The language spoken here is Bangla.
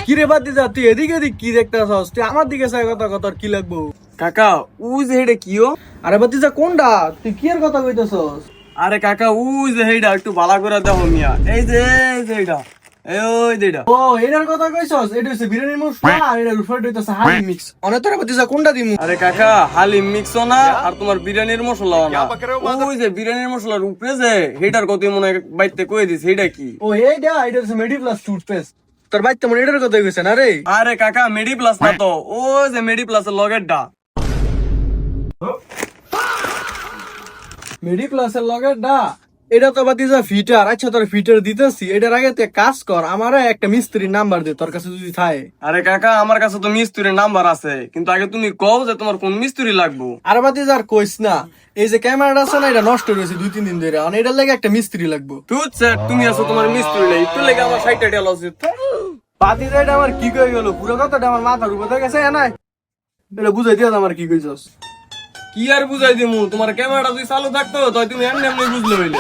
কি রে বাতিজা, তুই এদিকে এদিক কি দেখতেছস? তুই আমার দিকে চাই কথা কথা কি লাগবো? কাকা উই যে হেডে কিও? আরে বাতিজা কোনটা? তুই কি এর কথা কইতেছস? আরে কাকা উই যে হেডা একটু ভালো করে দেখো মিয়া। এই যে এইটা, এই ওই যেটা। ও এটার কথা কইছস? এটা হচ্ছে বিরিয়ানির মশলা আর এটা রুফার হইতাছে হালি মিক্স। অনেক তোরা বাতিজা কোনটা দিমু? আরে কাকা হালিম মিক্সও না আর তোমার বিরিয়ানির মশলাও না। ওই যে বিরিয়ানির মশলার উপরে যে হেডার কত মনে হয় বাইতে কই দিস, হেডা কি? ও এইটা এটা হচ্ছে মেডিপ্লাস টুথপেস্ট। তোর বাইতে মনে এটার কথা কইছে না রে? আরে কাকা মেডি প্লাস না তো, ওই যে মেডি প্লাসের লগেরটা। মেডিপ্লাসের লগের ডা এটা তো বাতিজা ফিটার। আচ্ছা তোর ফিটার দিতেছি, এটার আগে তুই কাজ কর, আমারে একটা মিস্ত্রির নাম্বার দে তোর কাছে যদি থাকে। আরে কাকা আমার কাছে তো মিস্ত্রির নাম্বার আছে, কিন্তু আগে তুমি কও যে তোমার কোন মিস্ত্রি লাগবো। আর বাতিজা আর কইস না, এই যে ক্যামেরাটা আছে না, এটা নষ্ট হয়েছে 2-3 দিন ধরে। আর এটার লাগে একটা মিস্ত্রি লাগবো। তুই স্যার তুমি আছো, তোমার মিস্ত্রি নেই, একটু লেগে আমার 60 টাকা লস হচ্ছে। বাতিজা এটা আমার কি কই গেল? পুরো কথাটা আমার মাথার উপরে গেছে না, এটা বুঝাই দিও আমার কি কইছস। কি আর বুঝাই দিমু, তোমার ক্যামেরাটা যদি চালু থাকতো তাই তুমি এমনি এমনি বুঝলে হইলে।